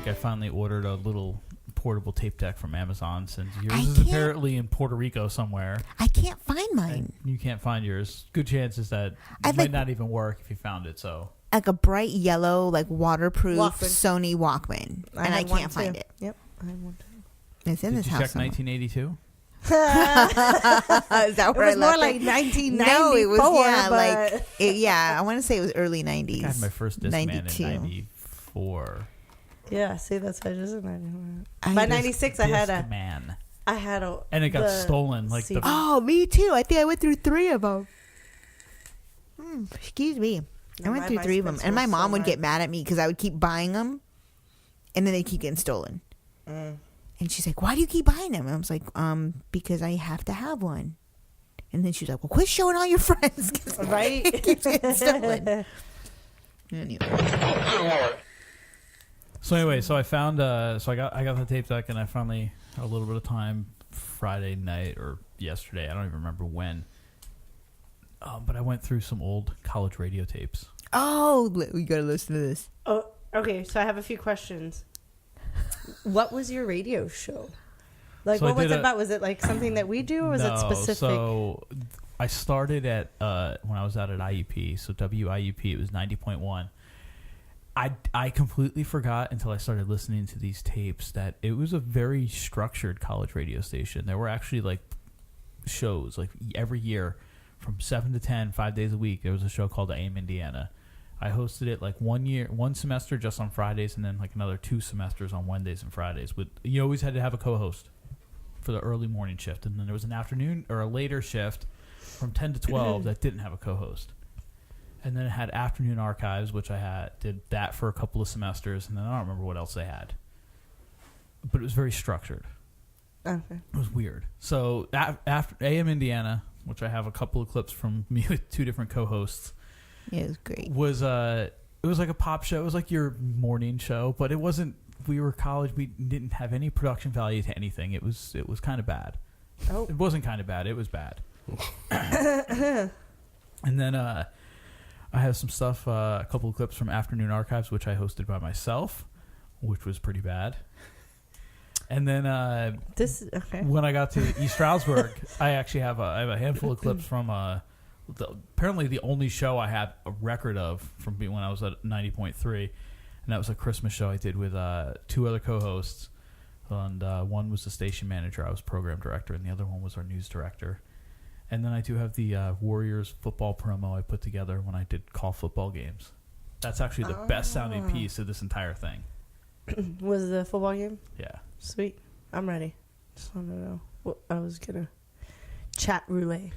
I finally ordered a little portable tape deck from Amazon since yours is apparently in Puerto Rico somewhere. I can't find mine. And you can't find yours. Good chances that it might not even work if you found it. So like a bright yellow, like waterproof Sony Walkman, and I can't find it. Yep, I have one too. It's in this house. Did you check 1982? Is that where it was more like 1994. No, it was I want to say it was early 90s. I had my first Discman in 94. Yeah, see, that's what I just said. By 96, I had a and it got stolen. Like oh, me too. I think I went through 3 of them. Excuse me. I went through 3 of them, and my mom would get mad at me because I would keep buying them, and then they keep getting stolen. And she's like, "Why do you keep buying them?" And I was like, because I have to have one." And then she's like, "Well, quit showing all your friends, right? It keeps getting stolen." Anyway. So I found I got the tape deck, and I finally had a little bit of time Friday night or yesterday. I don't even remember when. But I went through some old college radio tapes. Oh, we gotta listen to this. Oh, okay. So I have a few questions. What was your radio show? Like, what was it about? Was it like something that we do, or was it specific? So I started at when I was out at IUP. So WIUP, it was 90.1. I completely forgot until I started listening to these tapes that it was a very structured college radio station. There were actually like shows like every year from 7 to 10, 5 days a week. There was a show called AM Indiana. I hosted it like one semester just on Fridays, and then like another 2 semesters on Wednesdays and Fridays. You always had to have a co-host for the early morning shift, and then there was an afternoon or a later shift from 10 to 12 that didn't have a co-host. And then it had afternoon archives, which I did that for a couple of semesters, and then I don't remember what else they had. But it was very structured. Okay. It was weird. So after AM Indiana, which I have a couple of clips from me with 2 different co-hosts. Yeah, it was great. It was like a pop show. It was like your morning show, but it wasn't. We were college. We didn't have any production value to anything. It was kind of bad. Oh. It wasn't kind of bad. It was bad. And then I have some stuff, a couple of clips from Afternoon Archives, which I hosted by myself, which was pretty bad. And then when I got to East Stroudsburg, I actually have a handful of clips from apparently the only show I had a record of from when I was at 90.3, and that was a Christmas show I did with 2 other co-hosts. And one was the station manager, I was program director, and the other one was our news director. And then I do have the Warriors football promo I put together when I did call football games. That's actually the best sounding piece of this entire thing. Was the football game? Yeah. Sweet. I'm ready. Just want to know what I was gonna chat roulette.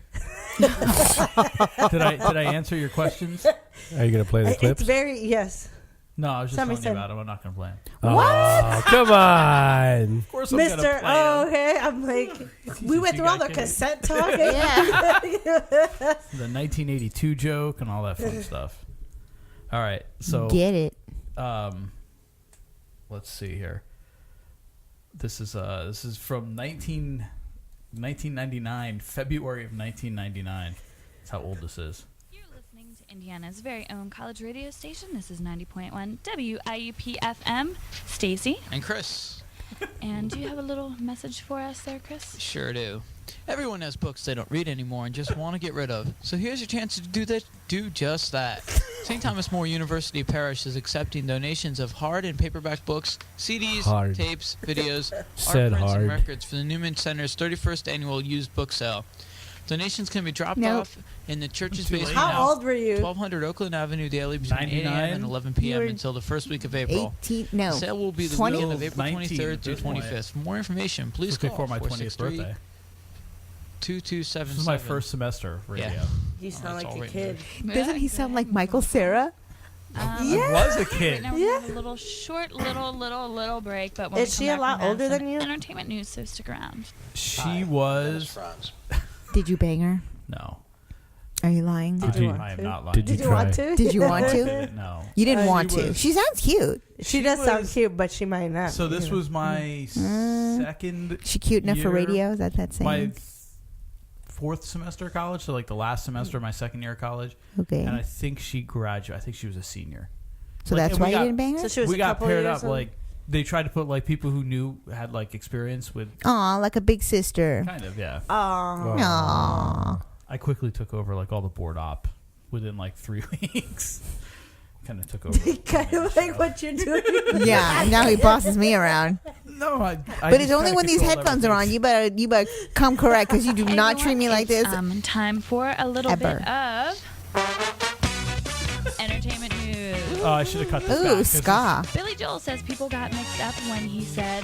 Did I answer your questions? Are you gonna play the clips? It's very yes. No, I was just telling you about them. I'm not gonna play them. What? Oh, come on. Of course I'm gonna play them. Oh, okay. I'm like, we went through all the cassette talk. Yeah. The 1982 joke and all that fun stuff. All right, so get it. Let's see here. This is from 1999, February of 1999. That's how old this is. You're listening to Indiana's very own college radio station. This is 90.1 WIUP FM. Stacy. And Chris. And do you have a little message for us there, Chris? Sure do. Everyone has books they don't read anymore and just want to get rid of. So here's your chance to do just that. St. Thomas More University Parish is accepting donations of hard and paperback books, CDs, tapes, videos, art prints, and records for the Newman Center's 31st annual used book sale. Donations can be dropped off in the church's basement. How old were you? 1200 Oakland Avenue daily between 8 a.m. and 11 p.m. until the first week of April. The sale will be the weekend of April 23rd through 25th. For more information, please call before my 20th birthday. 2277. This is my first semester of radio. Yeah. You sound like a kid. Doesn't he sound like Michael Cera? I was a kid. Right now we have a little short, little break. But when is she a lot older than you? Entertainment news, so stick around. She was. Did you bang her? No. Are you lying? I am not lying. Did Did you want to? Did you want I to? didn't know. You didn't want she to. was- She sounds cute. She does sound was- cute, but she might not. So this was my second. She cute enough for year- radio? Is that My saying? fourth semester of college, so like the last semester of my second year of college, Okay. and I think she graduated. I think she was a senior. So Like, that's and why we you got- didn't bang her? So she was We a got couple paired years up old? like they tried to put like people who knew had like experience with Aw, like a big sister. kind of Aw. Aw. I quickly took over like all the board op within like 3 weeks. Kind of took over. Kind of like what you're doing. Yeah, now he bosses me around. No, I But it's only when these headphones are on. You better come correct because you do not treat me like this. Time for a little Ever. bit of entertainment news. Oh, I should have cut this back. Ooh, 'cause ska. Billy Joel says people got mixed up when he said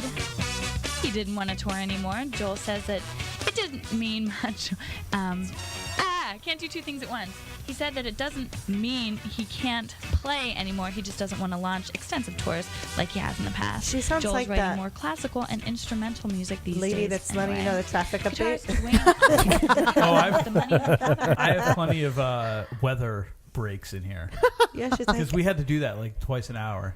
he didn't want to tour anymore. Joel says that it didn't mean much. Can't do two things at once. He said that it doesn't mean he can't play anymore. He just doesn't want to launch extensive tours like he has in the past. She sounds Joel's like writing that more classical and instrumental music these lady days. that's letting you know the traffic update. I have plenty of weather breaks in here Yeah, she's because like, we had to do that like twice an hour.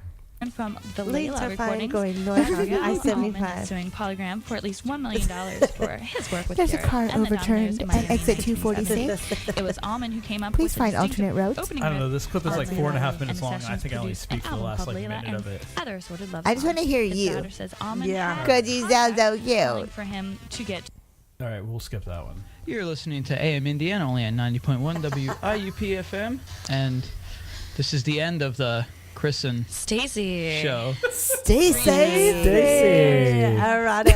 From the lanes Layla are fine recordings. going north on Allman is I-75. suing Polygram for at least $1 million for his work with There's a Garrett car and the overturned Dominoes at Miami exit 1970s. 246. It was Allman who came up Please with find the distinctive alternate routes. opening I don't know. riff This clip is like of 4.5 Layla minutes and long. And I sessions think I only produced speak an for the album last called like Layla minute and of it. Other assorted love I just songs. want to hear His you. daughter says Allman Yeah. had Because you sound so calling cute. for him to get All right, we'll skip that one. You're listening to AM Indiana only at 90.1 WIUP FM, and this is the end of the Chris and Stacy. show. Stacy. Stacy. Erotic.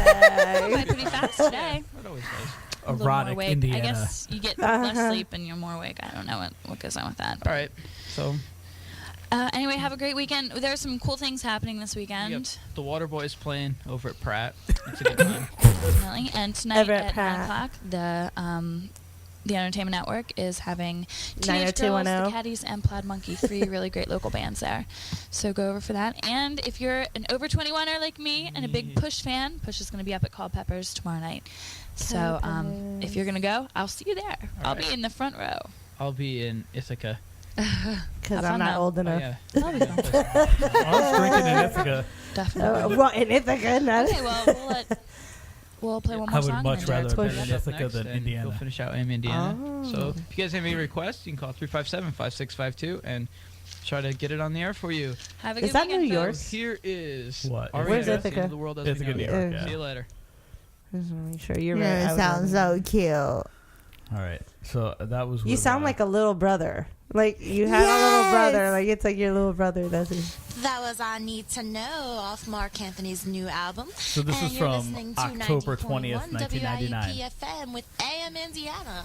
Went pretty fast today. What always does. A little more Erotic awake. Indiana. I guess you get less sleep and you're more awake. I don't know what goes on with that. All right, so Anyway, have a great weekend. There are some cool things happening this weekend. yep, the Waterboys playing over at Pratt. It's a good time. Definitely. And tonight Everett at 9 Pratt. o'clock, the Entertainment Network is having Teenage Girls, 90210. The Caddies, and Plaid Monkey, 3 really great local bands there. So go over for that. And if you're an over 21er like me and a big Push fan, Push is going to be up at Called Peppers tomorrow night. So if you're going to go, I'll see you there. I'll be in the front row. I'll be in Ithaca. Because Have I'm fun, not though. old Oh, enough. yeah. That'll be fun. I was drinking in Ithaca. Definitely. Well, in Ithaca, not Okay, well, we'll play one I more would song. much and then rather Jared's be push. in Ithaca Next, than and Indiana. We'll finish out AM Indiana. Oh. So if you guys have any requests, you can call 357-5652 and try to get it on the air for you. Have a Is good that weekend, New York? folks. So here is What? our Where's radio, the Ithaca? end of the world as we Ithaca, know New it. York. Yeah. See you later. Just want to make sure you're Yeah, right. it sounds so cute. All right, so that was. You with, sound like a little brother. Like you had a little brother. Yes. Like it's like your little brother. That's it. That was I Need to Know off Mark Anthony's new album. So this And is you're from listening to October 90.1 20th, 1999. WIUP FM with AM Indiana.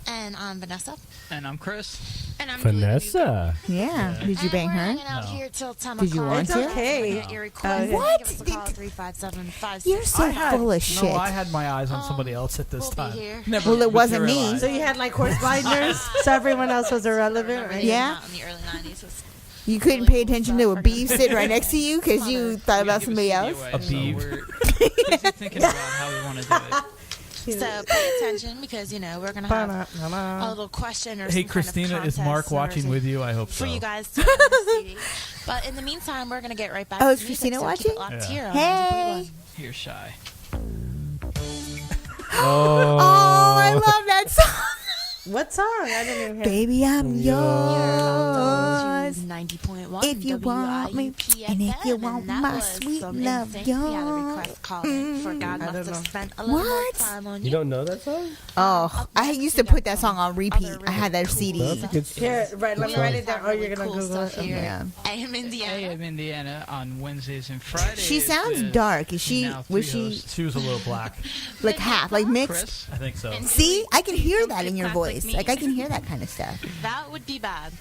And I'm Vanessa. And I'm Chris. And I'm Vanessa. Yeah. Did you and bang we're her? hanging out No. here till 10 Did you o'clock. want It's to? okay. Get your request. What? Give us a call, 357-56. You're so full of shit. No, I had my eyes on somebody else at this we'll be time. here. Never Well, it wasn't me. materialized. So you had like horse blinders, so everyone else was irrelevant. Right? Yeah. In the early 90s. Was You couldn't pay attention to a beef sitting right next to you because you thought about somebody else? A beef. We're busy thinking about how we want to do it. so pay attention because, you know, we're going to have a Ba-na-na-na. little question or Hey, some Christina, kind of is Mark contest or watching with you? I hope for so. you guys to win the CD. But in the meantime, we're going to get right back Oh, to is the Christina music, so keep it watching? locked Yeah. here on Hey. 90.1. You're shy. Oh, I love that song. What song? I didn't even hear. Baby, I'm You're yours. 90.1 If you want me, WIUP and if you FM, want and that my was sweet some love, NSYNC. We had a yours. request called in for God I must don't have know. spent a little more What? time on You don't know that song? Oh, I used to put that song on repeat. I had that CD. That's a good Here, right. Let me write it down. Oh, you're gonna Cool Google stuff it. here. Yeah. AM Indiana. AM Indiana on Wednesdays and Fridays. She sounds with dark. Is she? now Was three she hosts. She was a little black. like half, like mixed? Chris. I think so. See, I can hear that in your voice. Like I can hear that kind of stuff. That would be bad.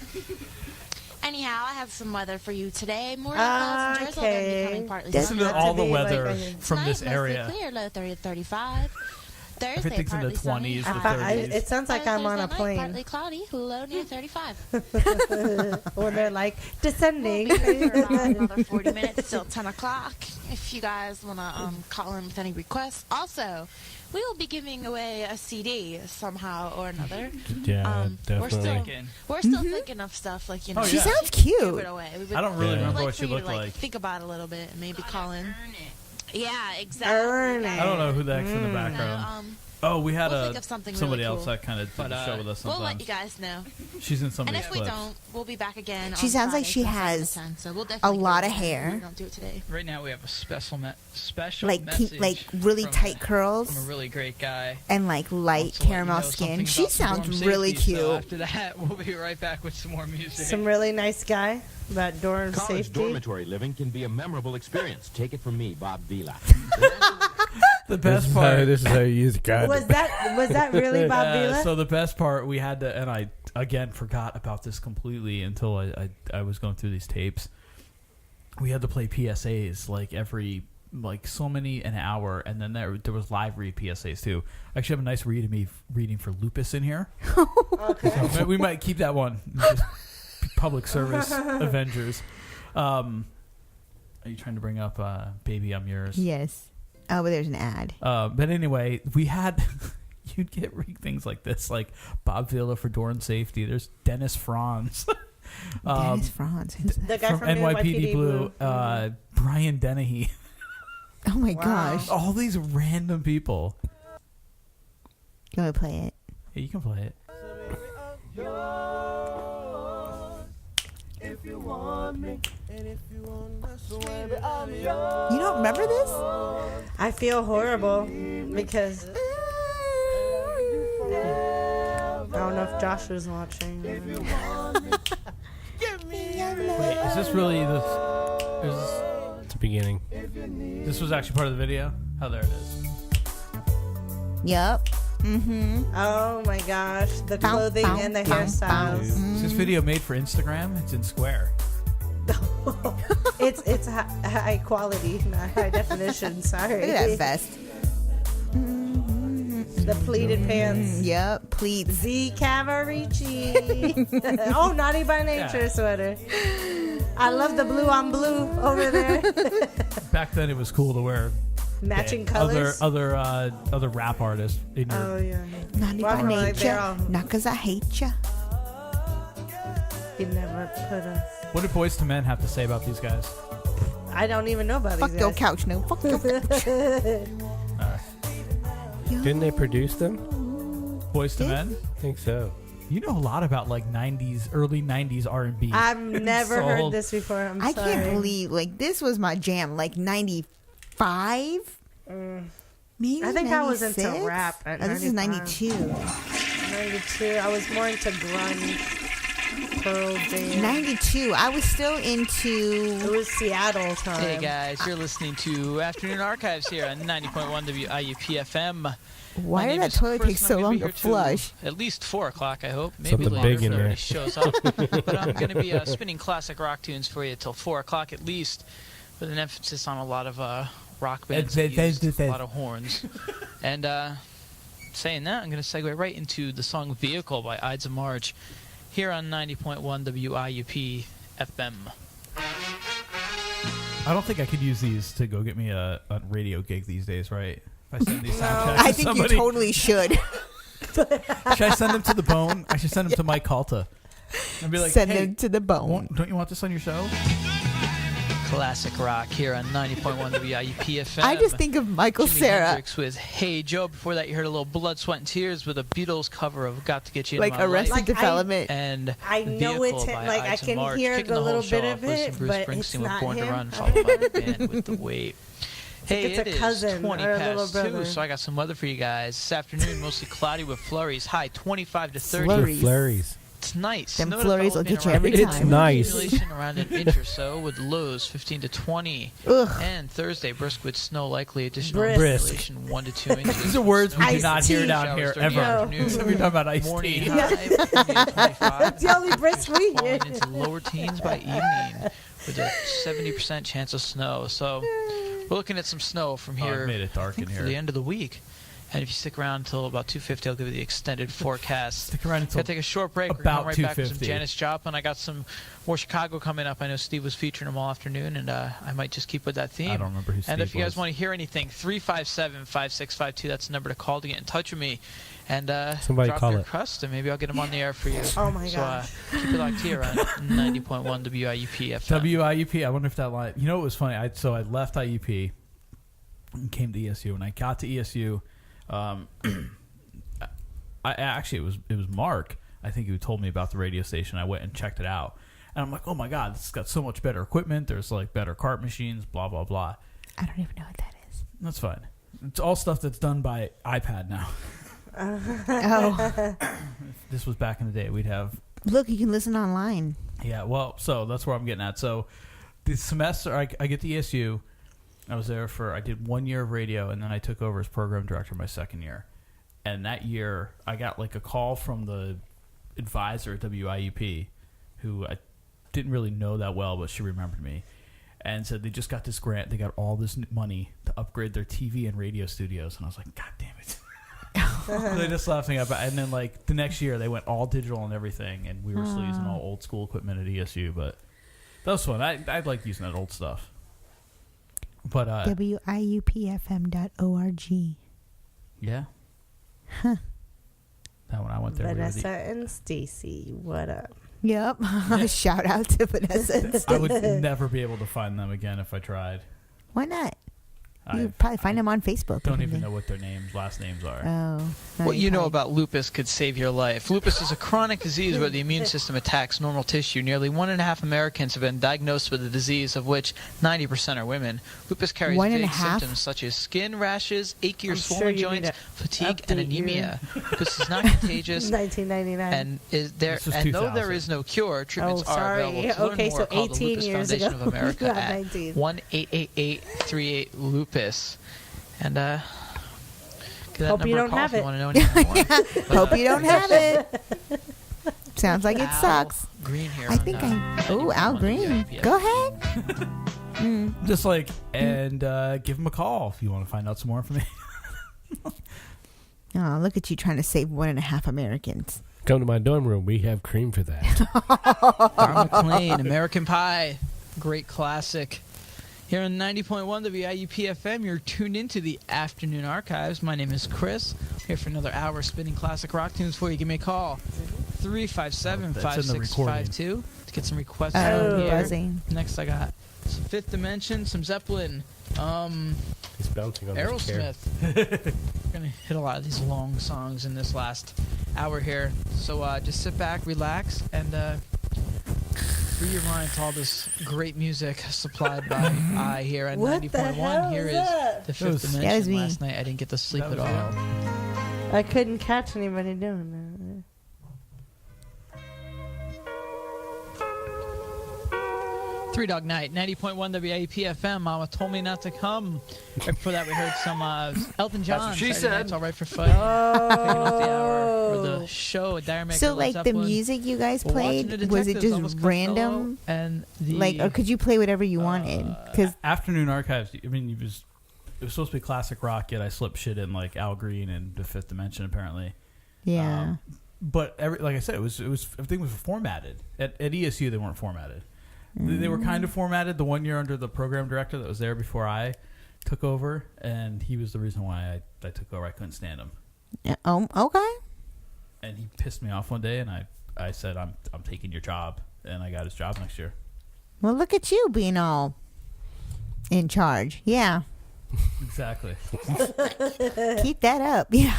Anyhow, I have some weather for you today. Morning clouds and drizzle going to be Okay. becoming partly Doesn't Listen sunny. to all the be like weather a- from Tonight, this mostly area. clear, low 30 to 35. Thursday, Everything's in the partly 20s, sunny. the 30s. It sounds like I'm on a Thursday night, plane. partly cloudy, low near 35. When they're like We'll descending. be here for about another 40 minutes till 10 o'clock if you guys want to call in with any requests. Also, we will be giving away a CD somehow or another. Yeah, We're still thinking of stuff like, Oh, She yeah. sounds give cute. it away. I don't really Yeah. remember like what for she you to looked like. think about it a little bit and maybe call in. Yeah, exactly. Earn it. I don't know who the heck's in the background. Oh, we had we'll think of something somebody really else cool. that kind of did the show with us We'll let sometimes. you guys know. She's in And somebody's if we clips. don't, we'll be back again. She on sounds like Friday she from 7 to has 10, so we'll a definitely lot get of it done. hair. We don't do it today. Right now we have a special Like message really from tight from a curls really great guy. and like light To let you caramel know skin. something She about storm sounds really safety. cute. So after that, we'll be right back with some more music. Some really nice guy about dorm College safety. dormitory living can be a memorable experience. Take it from me, Bob Vila. The best part. This is how you use God. Was that really Bob Vila? So the best part, we had to, and I again forgot about this completely until I was going through these tapes. We had to play PSAs like so many an hour, and then there was live read PSAs too. I actually have a nice reading for Lupus in here. Okay. So we might keep that one. Just public service Avengers. Are you trying to bring up Baby I'm Yours? Yes. Oh, but there's an ad. But anyway, we had you'd get things like this, like Bob Vila for Dorn Safety. There's Dennis Franz. Dennis Franz. Who's that? The guy from NYPD Blue. Brian Dennehy. Oh my Wow. gosh. All these random people. You want to play it? Yeah, you can play it. You don't remember this? I feel horrible because I don't know if Josh was watching. Wait, is this really this? It's the beginning. This was actually part of the video. Oh, there it is. Yup. Mm-hmm. Oh my gosh, the clothing and the hairstyles. Is this video made for Instagram? It's in Square. It's high quality, not high definition. Sorry. Look at that vest. The pleated pants. Yup. Pleats. Z Cavarici. Oh, Naughty by Nature Yeah. sweater. I love the blue on blue over there. Back then, it was cool to wear Matching colors. other rap artists in your. Oh yeah. Naughty Well, by I'm like, they're nature. all- Not 'cause I hate ya. He never put us. What did Boys to Men have to say about these guys? I don't even know about Fuck these your guys. couch. No. Fuck your couch. Didn't they produce them? Boys to Men. I think so. You know a lot about like early '90s R&B. I've never heard Sold. this before. I'm I sorry. can't believe this was my jam. 95. Maybe I think I was 96? into rap at Oh, this is 95. 92. 92. I was more into grunge, Pearl Jam. 92. I was still into. It was Seattle time. Hey guys, you're listening to Afternoon Archives here on 90.1 WIUP FM. Why My did name that is toilet Chris, take and so I'm gonna long be to here flush? till at least 4 o'clock, I hope. Maybe Something later big if in it already there. shows up. But I'm going to be spinning classic rock tunes for you till 4 o'clock at least, with an emphasis on a lot of rock bands that use a lot of horns. And saying that, I'm going to segue right into the song Vehicle by Ides of March here on 90.1 WIUP FM. I don't think I could use these to go get me a radio gig these days, right? If I send these sound checks I to think somebody, you totally should. should I send them to the Bone? I should send them to Mike Calta and be like, Send "Hey, them to the bone. don't you want this on your show?" Classic rock here on 90.1 WIUP FM. I just think of Michael Jimi Cera. Hendrix with Hey Joe. Before that, you heard a little Blood, Sweat, and Tears with a Beatles cover of Got to Get You Into Like My Arrested Life. Development. And I know Vehicle it's by like I Ides of can March, hear kicking the whole little show bit off of with it, some Bruce but it's Springsteen with not Born to him. Run, followed by the band with The Weight. Hey, it's a it is cousin 20 or a little past 2, brother. so I got some weather for you guys. This afternoon, mostly cloudy with flurries, high 25 to 30. Flurries. Flurries. It's nice. Them Snow flurries will developing get you around every the time. It's nice. Accumulation around an inch or so with lows 15 to 20. Ugh. And Thursday, brisk with snow likely. Additional Brisk. accumulation 1 to 2 inches. These are words we do Iced not hear tea. down Showers here during the ever. afternoon. So we're talking about iced Morning tea. high, near 25. That's the only brisk we Falling get. into lower teens by evening with a 70% chance of snow. So we're looking at some snow from Oh, here it made it dark in for here. the end of the week. And if you stick around until about 2:50, I'll give you the extended forecast. Stick around until Gotta take a short break. We're about coming right back with some 2:50. Janis Joplin. I got some more Chicago coming up. I know Steve was featuring them all afternoon, and I might just keep with that theme. I don't remember who And Steve if you guys was. want to hear anything, 357-5652. That's the number to call to get in touch with me. And Somebody drop call your it. crust, and maybe I'll get them on the air for you. Oh my So gosh. keep it locked here on 90.1 WIUP FM. WIUP. I wonder if that line. You know, it was funny. I left IUP and came to ESU. When I got to ESU, I actually it was Mark. I think who told me about the radio station. I went and checked it out, and I'm like, oh my god, this has got so much better equipment. There's like better cart machines. Blah blah blah. I don't even know what that is. That's fine. It's all stuff that's done by iPad now. Oh, This was back in the day. We'd have. look, you can listen online. Yeah, well, so that's where I'm getting at. So the semester, I get to ESU. I was there I did 1 year of radio, and then I took over as program director my second year. And that year, I got like a call from the advisor at WIUP, who I didn't really know that well, but she remembered me, and said they just got this grant. They got all this money to upgrade their TV and radio studios. And I was like, God damn it. They just laughed me up. And then like the next year, they went all digital and everything, and we were still using all old school equipment at ESU. But that was fun. I like using that old stuff. But WIUPFM.org. yeah. Huh. That one I went there. Vanessa and Stacy, what up? Yep. Shout out to Vanessa and I would Stacey. never be able to find them again if I tried. Why not? I You probably find them on Facebook. don't or even something. know what their last names are. Oh. No, What you know probably- about lupus could save your life. Lupus is a chronic disease where the immune system attacks normal tissue. Nearly 1.5 Americans have been diagnosed with the disease, of which 90% are women. Lupus carries vague 1.5? symptoms such as skin rashes, achy or I'm sure swollen you joints, need to fatigue, and update your- anemia. Lupus is not contagious. 1999. And This was though there 2000. is no cure, treatments Oh, are sorry. available. To Okay, learn more, so call the 18 Lupus years Foundation ago. of America You had at 19. 1-888-38-LUPUS. And get that Hope number you of don't call have if you it. want to know anything more. Hope you don't have it. Sounds like it Al sucks. Green here. I think Oh, Al Green. Go ahead. Just like, and give them a call if you want to find out some more information. Oh, look at you trying to save 1.5 Americans. Come to my dorm room. We have cream for that. Don McLean, American Pie, great classic. Here on 90.1 WIUP FM, you're tuned into the Afternoon Archives. My name is Chris. Here for another hour spinning classic rock tunes for you. Give me a call, 357-5652 to get some requests out Oh, here. buzzing. Next, I got some Fifth Dimension, some Zeppelin, He's bouncing on his chair. Aerosmith. We're gonna hit a lot of these long songs in this last hour here. So just sit back, relax, and free your mind to all this great music supplied by I here at What the 90.1. hell Here is is that? the That was- Fifth That was Dimension. me. Last night I didn't get to sleep That at was all. I couldn't catch anybody doing that. Three Dog Night, 90.1 WIUP FM. Mama told me not to come. Right before that, we heard some Elton John. That's what she Saturday said. Night's All Right for Fun. Kicking off the hour or the show at Dire Maker. So, Led like, the Zeppelin. music you guys We're watching played, The was it Detectives, Elvis just Costello, random? And the Like, or could you play whatever you wanted? Because Afternoon Archives. I mean, it was supposed to be classic rock, yet I slipped shit in like Al Green and the Fifth Dimension apparently. yeah. But like I said, it was everything was formatted. At ESU, they weren't formatted. They were kind of formatted the 1 year under the program director that was there before I took over, and he was the reason why I took over. I couldn't stand him, Yeah, oh, okay. and he pissed me off one day, and I said I'm taking your job, and I got his job next year. Well, look at you being all in charge. Yeah. Exactly. Keep that up. Yeah.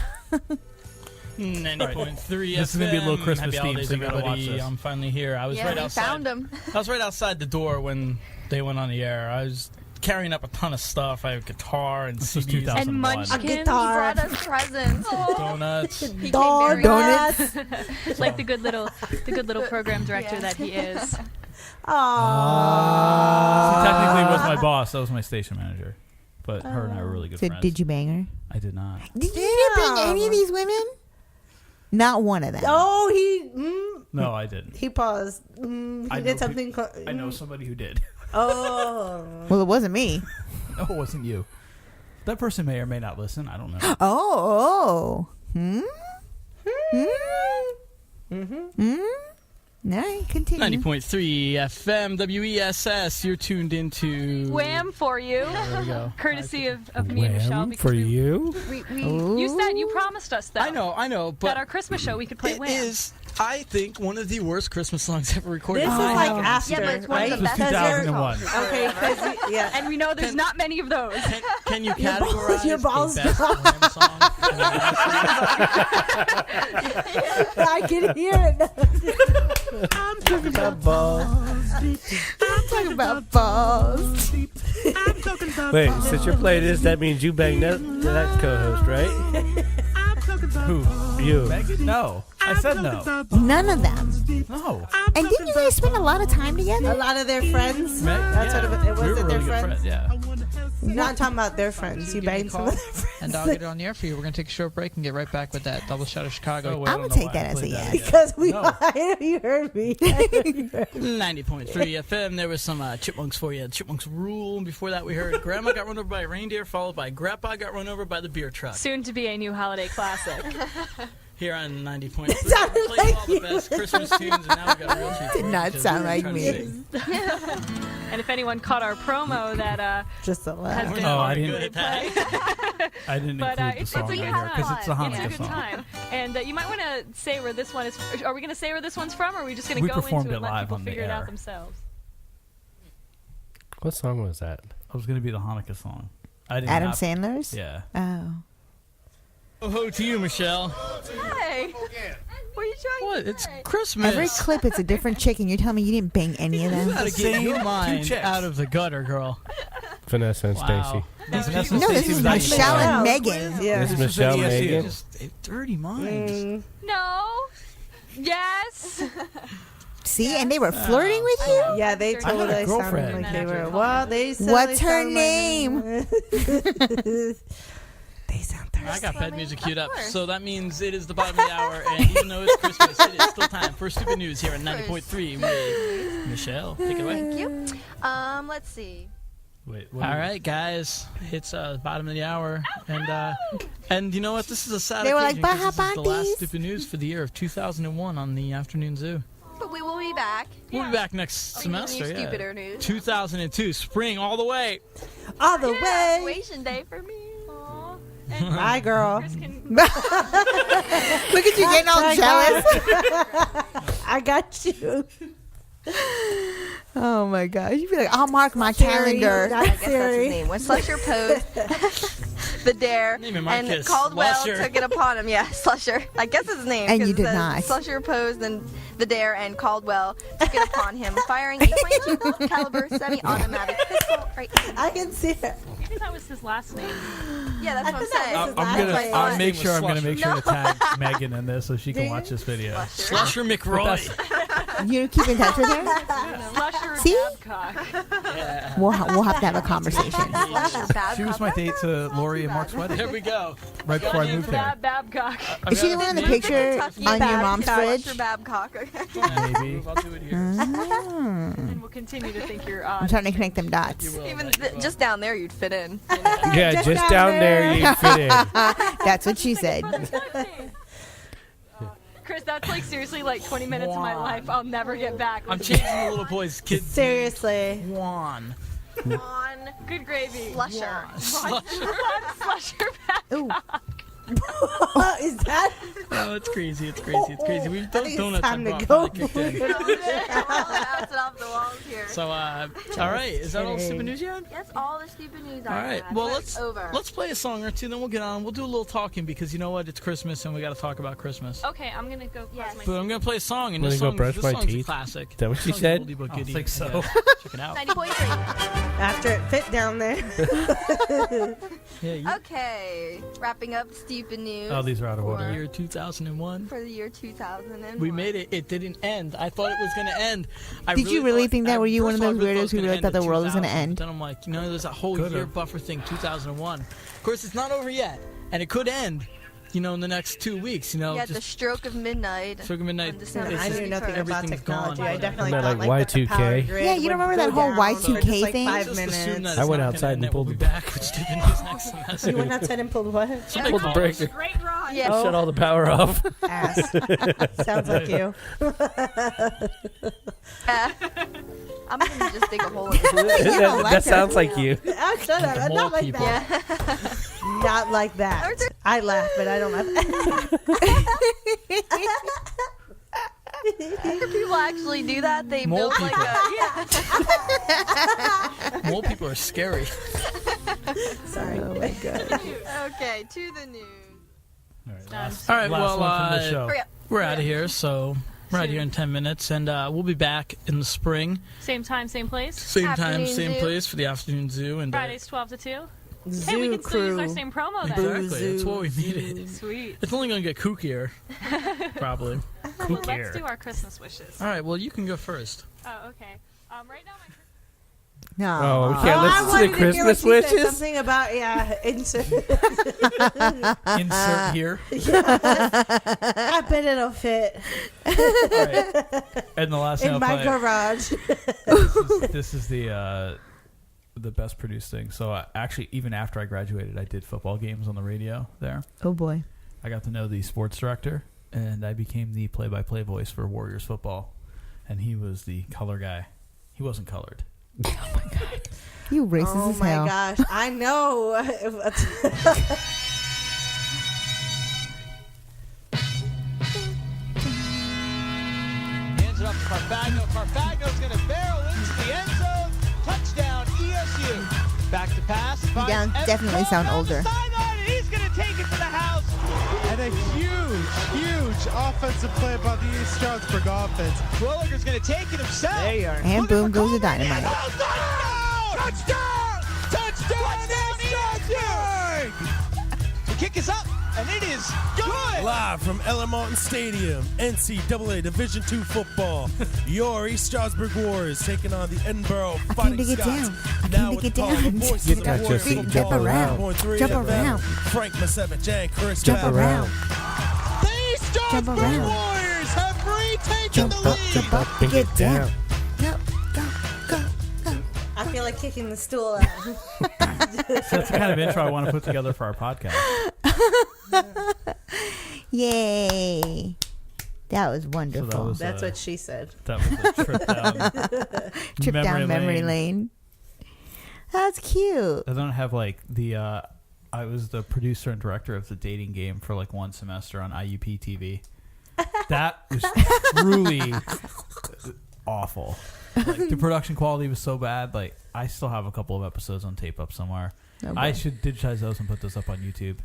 90.3 FM. This is gonna be a little Christmas Happy theme, holidays, so you gotta watch everybody. this. I'm finally here. I was Yeah, right we outside. found him. I was right outside the door when they went on the air. I was carrying up a ton of stuff. I have a guitar and This was CDs, 2001. And Munchkin, he guitar. brought us presents. donuts. He came Dog very donuts. like the good little program director that he is. Aww. She technically was my boss. That was my station manager, but her and I were really good So friends. did you bang her? I did not. Did you bang any of these women? Not one of them. Oh, No, I didn't. he paused. I He did know something. I know somebody who did. Oh. Well, it wasn't me. No, it wasn't you. That person may or may not listen. I don't know. Oh. No, continue. 90.3 FM WESS. You're tuned into Wham for you. There we go. Courtesy of me and Michelle. Wham for you? You said you promised us that. I know, but at our Christmas show we could play Wham. It is, I think, one of the worst Christmas songs ever recorded. This is like after, yeah, but it's one right? of the best. 2001. Okay, yeah. And we know there's not many of those. Can you categorize your balls the best Wham song? I can hear it. I'm talking about balls. I'm talking about balls. Wait, since you're playing this, that means you banged that co-host, right? Who? You. Megan? No. I said no. None of them. No. And didn't you guys spend a lot of time together? A lot of their friends. That's what it was. We were It really their good friends. Yeah. Not talking about their friends. You banged some of their friends. And I'll get it on the air for you. We're going to take a short break and get right back with that double shot of Chicago. Oh, wait, I'm I gonna don't know take why that I as a played yes. Because we, No. I know you heard me. 90.3 FM. There was some Chipmunks for you. Chipmunks rule. And before that, we heard Grandma got run over by a reindeer, followed by Grandpa got run over by the beer truck. Soon to be a new holiday classic. Here on 90.3. sounded Playing like all the best Christmas tunes, and now we got a real treat. Did not because sound we were like trying to me. sing. And if anyone caught our promo that Just a has laugh. been Oh, I Very didn't. good at that. I didn't But include the it's song a in good here time. because it's a It's a Hanukkah good song. time. And you might want to say where this one is. Are we going to say where this one's from, or are we just going We to go performed into it it and let live people on the figure it out air. themselves? What song was that? It was going to be the Hanukkah song. I didn't. Adam have- Sandler's? Yeah. Oh. Oh ho to you, Michelle. Hey, what are you trying What? to It's say? Christmas. Every clip, it's a different chick, and you're telling me you didn't bang any of You them? gotta get your Same mind two chicks. out of the gutter, girl. Vanessa and Wow. Stacy. Vanessa No, Stacey this is was Michelle actually- and Megan. Yeah. This This is was Michelle at ESU. Megan. Just dirty minds. No. Yes. See, and they were flirting with you? Yeah, they I totally had a sounded girlfriend. like they were. Well, they said What's they her sound name? Like they sound thirsty. I got bed music queued up, so that means it is the bottom of the hour, and even though it's Christmas, it is still time for Stupid News here at 90.3 with Michelle. Take it away. Thank you. Let's see. Wait. All right, guys, it's the bottom of the hour, and you know what? This is a sad They were like, occasion 'cause "Baja this is the last Panties." Stupid News for the year of 2001 on the Afternoon Zoo. But we will be back. We'll be back next Bringing you semester. stupider Yeah. news. 2002, spring all the way. All the way. Graduation day for me. Bye, girl. Chris can Look at you getting all jealous. I got you. Oh my gosh. You'd be like, I'll mark my calendar. I guess that's his name. When Slusher posed the dare Name him and Marcus. Caldwell Slusher. took it upon him. Yeah, Slusher. I guess his name. And 'cause you it did says not. Slusher posed and the dare and Caldwell took it upon him, firing a .22 caliber semi-automatic pistol right in I can see it. maybe that was his last name. Yeah, that's what I'm saying. was his I'm last gonna. name. I'll make His sure. I'm name gonna was make sure to Slusher. tag Megan in this so she can you? watch this video. Slusher McRoy. You keep in touch with her? Slusher See? Babcock. We'll have to have a conversation. She was my date to Lori and Mark's wedding There we go. right before I moved there. Babcock. Is she the one in the picture Kentucky on your Babcock. mom's fridge? Slusher Babcock. Maybe. I'll do it here. And we'll continue to think you're I'm odd. trying to connect them dots. Even just down there, you'd fit in. Yeah, just down there you fit in. That's what she said. Chris, that's like seriously like 20 minutes of my life I'll never get back. I'm changing the little boy's kid's Seriously. name. Juan. On Good gravy. Slusher. Slusher Babcock. Is that? Oh, it's crazy. It's crazy. It's crazy. We've done think it's donuts time and to brought go. kicked in. Bounce it off the walls here. So, all right. Is that all stupid news yet? That's all the stupid news All I right. had. Well, It's over. let's play a song or two, then we'll get on. We'll do a little talking because you know what? It's Christmas and we got to talk about Christmas. Okay, I'm gonna go. Yes. Yes. But I'm gonna play a song, and Wanna this go song, brush this my song's a teeth? classic. Is that what you Song's said? oldie but I don't goodie. think so. Yeah. Check it out. 90.3. After it fit down there. Yeah, you, Okay. Wrapping up stupid news. Oh, these are out of order. year 2001. For the year 2001. We made it. It didn't end. I thought it was going to end. Did you really think that? Were you one of first those I really weirdos who thought it was really gonna thought the end world in was gonna 2000, end? Then I'm like, there's a whole Could've. year buffer thing, 2001. Of course, it's not over yet, and it could end. in the next 2 weeks. Yeah, the stroke of midnight. Stroke of midnight. I knew nothing about technology. I definitely Isn't that thought like the power Y2K? grid Yeah, you don't would remember that go whole down for Y2K just, like, thing? 5 Just assume minutes. that I went it's not outside gonna and end. pulled We'll be the- back with Stephen News next semester. You went outside and pulled what? Somebody Pulled the call us. breaker. Great rod. Yeah. Shut all the power off. Ass. Sounds like you. I'm gonna just dig a hole in it. That sounds like you. Shut up. Mole Not like people. that. Not like that. I laugh, but I don't laugh. People actually do that. They Mole build like a. Mole people are scary. Sorry. Oh my god. Okay, to the news. All right, last, All right, last well, one from the show. Hurry up. We're out of here, so we're out here in 10 minutes, and we'll be back in the spring. Same time, same place. Same time, Afternoon same zoo. place for the afternoon zoo. And Fridays 12 to 2. Hey, we Zoo can still use our crew. same promo then. exactly, that's what we needed. Sweet. It's only going to get kookier, probably. Well, let's do our Christmas wishes. All right, well, you can go first. Oh, okay. Right now, my No. Oh, we can't listen to the Christmas wishes? Something about, insert. Insert here. I bet it'll fit All right. And the last thing in I'll my play. garage. This is the best produced thing. So actually, even after I graduated, I did football games on the radio there. Oh boy. I got to know the sports director, and I became the play-by-play voice for Warriors football. And he was the color guy. He wasn't colored. You racist Oh as my hell. gosh, I know. Hands it up to Carfagno. Carfagno's going to barrel into the end zone. Touchdown, ESU. Back to pass. You definitely sound older. He's going to take it to the house. And a huge offensive play by the East Stroudsburg offense. Twilliger's going to take it himself. There you are. And boom goes the dynamite. Touchdown! Touchdown, East Stroudsburg! The kick is up, and it is good. Live from Ellen Martin Stadium, NCAA Division II football. Your East Stroudsburg Warriors taking on the Edinburgh I came Fighting to get Scots. down. I Now came to with get the call of the down. voices Get of got the your Warriors feet. football, Jump around. 1.3 Jump FM. around. Frank Masevich and Chris Jump Babbitt. around. The East Jump Stroudsburg around. Warriors have retaken Jump the up, lead. jump up, and get down. Go, go, go, go. I feel like kicking the stool out. So that's the kind of intro I want to put together for our podcast. Yay. That was wonderful. was, That's what she said. That was a trip down, Trip down memory lane. That's cute. I don't have like the. I was the producer and director of the dating game for like one semester on IUP TV. That was truly awful. Like, the production quality was so bad. Like, I still have a couple of episodes on tape up somewhere. Oh, I boy. should digitize those and put those up on YouTube.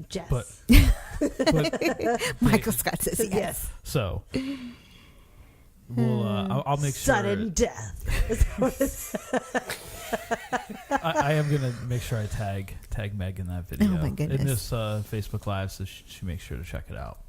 Jess. But Michael Scott says yes. so we'll. I'll make sure. Sudden death. I am gonna make sure I tag Meg in that video. Oh, my goodness. In this Facebook Live, so she makes sure to check it out.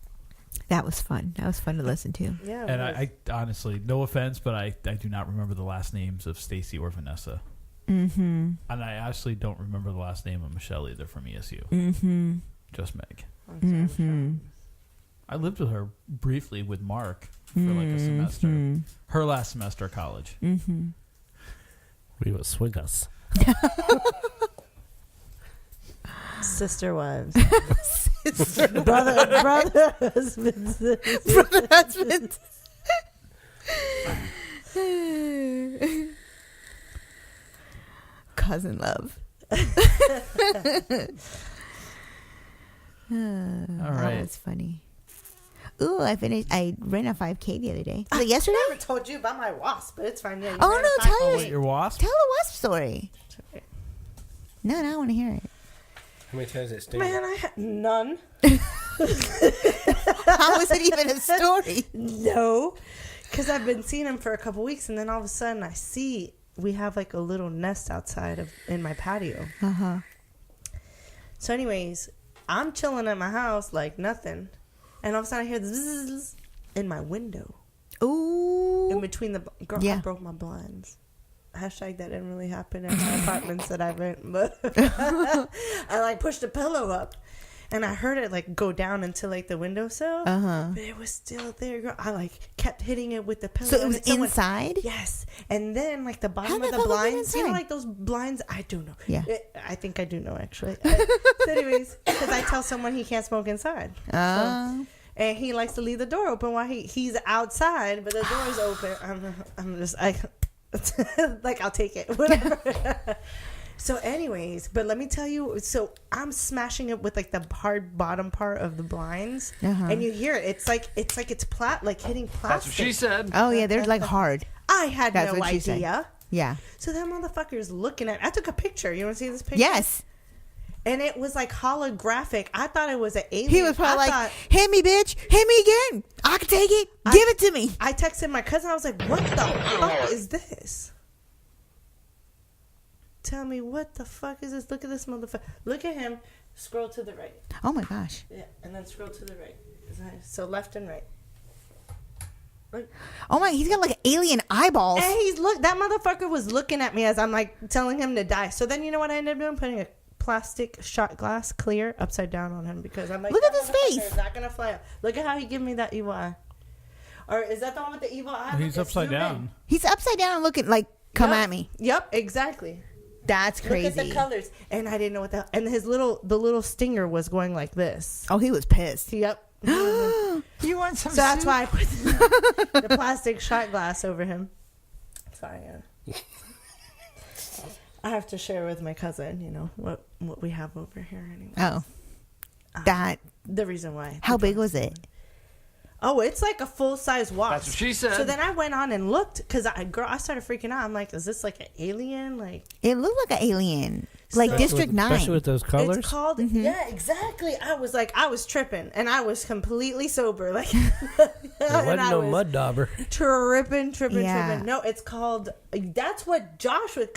That was fun. That was fun to listen to. Yeah. And I honestly, no offense, but I do not remember the last names of Stacy or Vanessa. Mm-hmm. And I actually don't remember the last name of Michelle either from ESU. Mm-hmm. Just Meg. Mm-hmm. I lived with her briefly with Mark for like a semester. Mm-hmm. Her last semester of college. Mm-hmm. We will swing us. Sister wives. Sister brother husbands. Brother husbands. Cousin love. All right. That was funny. Ooh, I ran a 5K the other day. Was it yesterday? I never told you about my wasp, but it's fine. Yeah, Oh no, tell Wait, your wasp? Tell the wasp story. No, I want to hear it. How many times did it sting? Man, I had none. How is it even a story? No, because I've been seeing him for a couple weeks, and then all of a sudden I see we have like a little nest outside in my patio. Uh-huh. So anyways, I'm chilling at my house like nothing, and all of a sudden I hear the zzz in my window. Ooh. In between the girl, Yeah. I broke my blinds. Hashtag that didn't really happen in my apartments that I rent, but I like pushed the pillow up and I heard it like go down into like the windowsill. But it was still there, girl. I like kept hitting it with the pillow. So it was inside? Yes. And then like the bottom of the blinds, you know, like those blinds, I don't know. Yeah. I think I do know actually. So anyways, because I tell someone he can't smoke inside. So, and he likes to leave the door open while he's outside, but the door is open. I'm just like, I'll take it, whatever. So anyways, but let me tell you, so I'm smashing it with like the hard bottom part of the blinds, and you hear it. It's like it's like hitting plastic. That's what she said. Oh yeah, they're like hard. I had That's no what she said. idea. Yeah. So that motherfucker's looking at. I took a picture. You want to see this picture? Yes. And it was like holographic. I thought it was an alien. He was probably like, hit me, bitch. Hit me again. I can take it. Give it to me. I texted my cousin. I was like, what the fuck is this? Tell me, what the fuck is this? Look at this motherfucker. Look at him. Scroll to the right. Oh, my gosh. Yeah, and then scroll to the right. So left and right. Look. Oh, my. He's got like alien eyeballs. And that motherfucker was looking at me as I'm like telling him to die. So then you know what I ended up doing? Putting a plastic shot glass clear upside down on him because I'm like, look at this face. It's not gonna fly out. Look at how he gave me that evil eye. Or is that the one with the evil eye? He's upside down. He's upside down and looking like, come at me. Yep, exactly. That's crazy. Look at the colors, and I didn't know what and the little stinger was going like this. Oh, he was pissed. Yep. You want some? So that's why I put the plastic shot glass over him. Sorry. I have to share with my cousin, you know, what we have over here anyway. Oh. The reason why. How big was it? Oh, it's like a full-size wasp. That's what she said. So then I went on and looked because I started freaking out. I'm like, is this like an alien? Like, it looked like an alien. Like District 9. Especially with those colors. It's called, yeah, exactly. I was tripping and I was completely sober. Like, there wasn't no mud dauber. Tripping. Yeah. No, it's called, that's what Josh would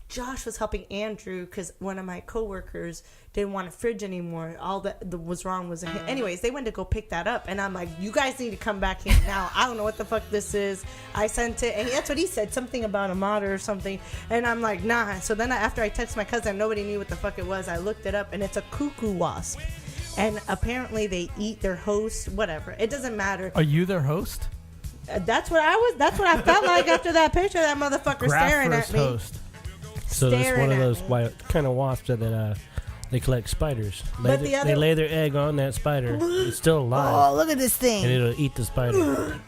Josh was helping Andrew because one of my coworkers didn't want a fridge anymore. All that was wrong was anyways, they went to go pick that up and I'm like, you guys need to come back in now. I don't know what the fuck this is. I sent it and that's what he said, something about a modder or something, and I'm like, nah. So then after I texted my cousin, nobody knew what the fuck it was. I looked it up and it's a cuckoo wasp, and apparently they eat their host, whatever, it doesn't matter. Are you their host? That's what I felt like after that picture of that motherfucker staring at me. Host. So that's one of those kind of wasps that they collect spiders. They lay their egg on that spider. It's still alive. Oh, look at this thing. And it'll eat the spider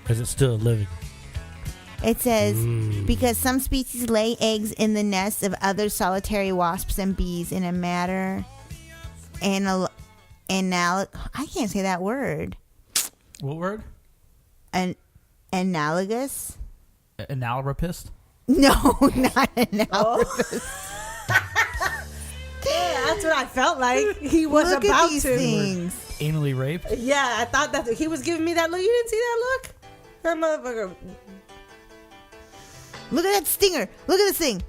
because it's still living. It says, because some species lay eggs in the nests of other solitary wasps and bees in a manner I can't say that word. What word? Analogous? Analrapist? No, not analogous. Yeah, that's what I felt like. He was look about at these to. Things. Anally raped? Yeah, I thought that he was giving me that look. You didn't see that look? That motherfucker. Look at that stinger. Look at this thing.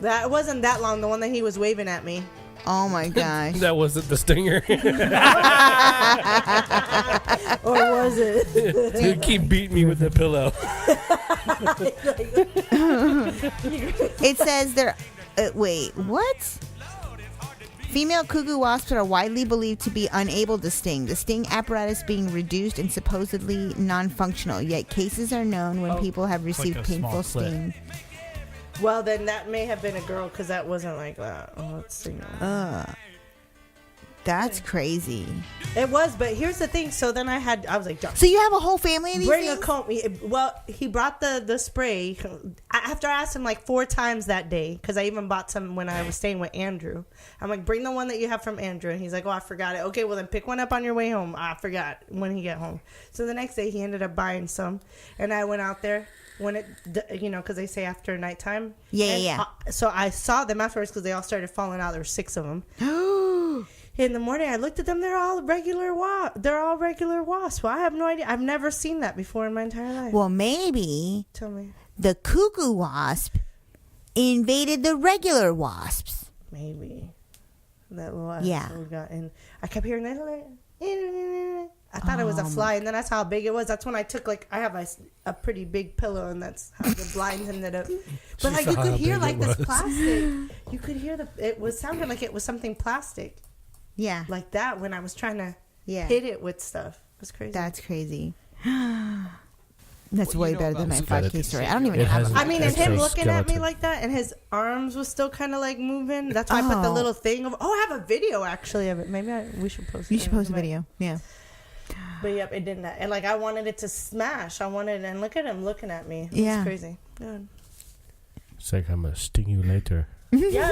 That wasn't that long, the one that he was waving at me. Oh my gosh. That wasn't the stinger. Or was it? You keep beating me with the pillow. It says they're... wait, what? Female cuckoo wasps are widely believed to be unable to sting, the sting apparatus being reduced and supposedly non-functional, yet cases are known when people have received like painful sting. Well, then that may have been a girl because that wasn't like that. Oh, let's see. That's crazy. It was, but here's the thing. So then I was like, so you have a whole family of these bring things? a comb. Well, he brought the spray after I asked him like 4 times that day because I even bought some when I was staying with Andrew. I'm like, bring the one that you have from Andrew, and he's like, oh, I forgot it. Okay, well then pick one up on your way home. I forgot when he get home. So the next day he ended up buying some, and I went out there when it, because they say after nighttime. Yeah. So I saw them afterwards because they all started falling out. There were 6 of them. In the morning, I looked at them. They're all regular wasps. Well, I have no idea. I've never seen that before in my entire life. Well, maybe tell me the cuckoo wasp invaded the regular wasps. Maybe that little yeah. We got, and I kept hearing that. I thought it was a fly, and then I saw how big it was. That's when I took I have a pretty big pillow, and that's how the blinds ended up. But you could hear this plastic. You could hear it was sounding like it was something plastic. Yeah, like that when I was trying to hit it with stuff. It was crazy. That's crazy. That's way better than my 5K story. I don't even have I mean, and him looking at me like that, and his arms was still kind of moving. That's why I put the little thing of. Oh, I have a video actually of it. Maybe we should post it. You should post a video. Yeah. But yep, it didn't. And I wanted it to smash. And look at him looking at me. It's crazy. Good. It's like I'm gonna sting you later. Yeah,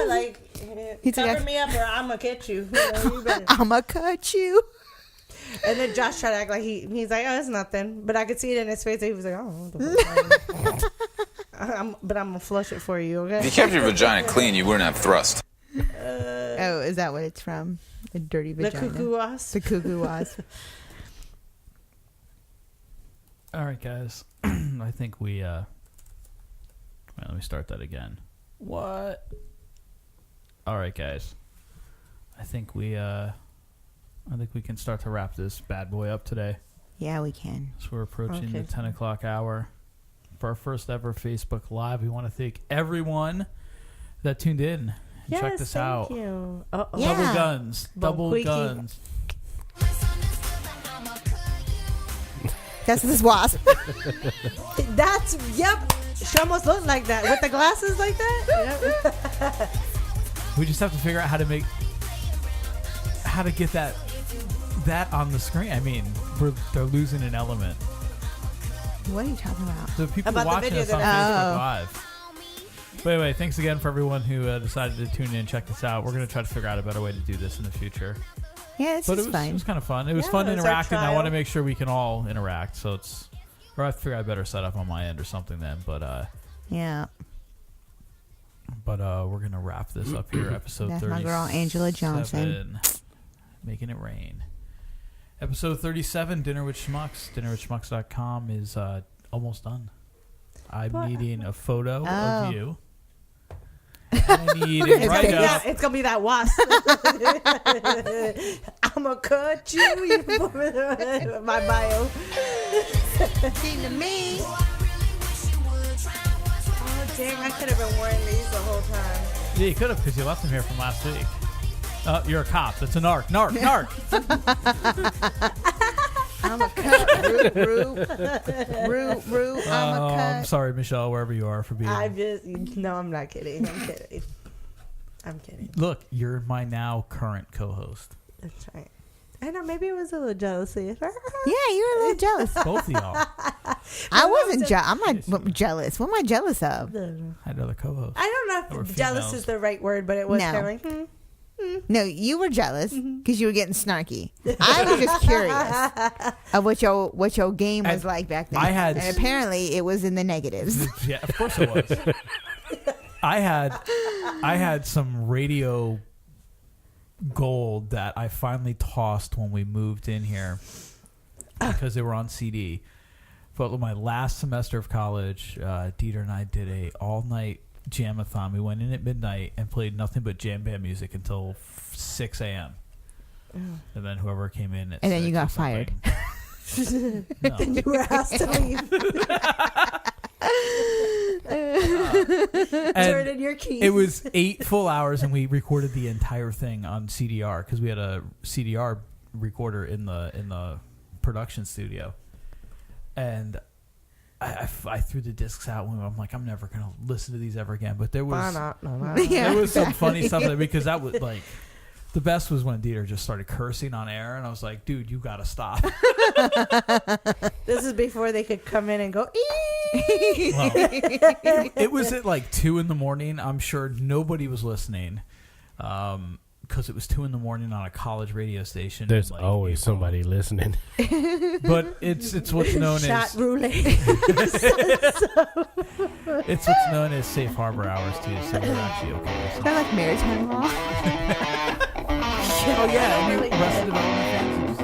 cover me up or I'm gonna catch you. I'm gonna cut you. And then Josh tried to act like he's like, oh, it's nothing. But I could see it in his face. He was like, oh, but I'm gonna flush it for you, okay? If you kept your vagina clean, you wouldn't have thrust. Oh, is that what it's from? A dirty vagina. The cuckoo wasp. The cuckoo wasp. All right, guys. I think we. Let me start that again. What? All right, guys. I think we can start to wrap this bad boy up today. Yeah, we can. So we're approaching the 10 o'clock hour. For our first ever Facebook Live, we want to thank everyone that tuned in and checked us out. Thank you. Double guns. Double guns. That's this wasp. Yep. She almost looked like that with the glasses like that. Yep. We just have to figure out how to get that on the screen. I mean, they're losing an element. What are you talking about? The people watching us on Facebook Live. But anyway, thanks again for everyone who decided to tune in and check this out. We're going to try to figure out a better way to do this in the future. Yeah, it's fine. It was kind of fun. It was fun interacting. I want to make sure we can all interact. So or I have to figure out a better setup on my end or something then. But yeah. But we're going to wrap this up here. Episode 37. That's my girl, Angela Johnson. Making it rain. Episode 37, Dinner with Schmucks. DinnerWithSchmucks.com is almost done. I'm needing a photo of you. I need it right up. It's going to be that wasp. I'm going to cut you. My bio. Seem to me. Oh, dang. I could have been wearing these the whole time. Yeah, you could have because you left them here from last week. You're a cop. That's a narc. Narc. I'm a cut. Roo. I'm a cut. I'm sorry, Michelle, wherever you are, for being. No, I'm not kidding. I'm kidding. Look, you're my now current co-host. That's right. I know, maybe it was a little jealousy. Yeah, you were a little jealous. Both of y'all. I wasn't jealous. I'm not jealous. What am I jealous of? I had another co-host. I don't know if jealous is the right word, but it was kind of like, No, you were jealous because you were getting snarky. I was just curious of what your game was like back then. And apparently it was in the negatives. Yeah, of course it was. I had some radio gold that I finally tossed when we moved in here because they were on CD. But my last semester of college, Dieter and I did a all-night jam-a-thon. We went in at midnight and played nothing but jam band music until 6 a.m. And then whoever came in at and then you got fired. Then you were asked to leave. Turn in your keys. It was 8 full hours, and we recorded the entire thing on CDR because we had a CDR recorder in the production studio. And I threw the discs out when I'm like, I'm never gonna listen to these ever again. But there was there was some funny stuff there because that was like the best was when Dieter just started cursing on air, and I was like, dude, you gotta stop. This is before they could come in and go. Well, it was at like 2 a.m. I'm sure nobody was listening. Because it was 2 a.m. on a college radio station. There's always somebody listening. But it's what's known Chat as roulette. It's what's known as safe harbor hours too. So we're actually okay. Is that like maritime law? Oh yeah, and Arrested Development fans.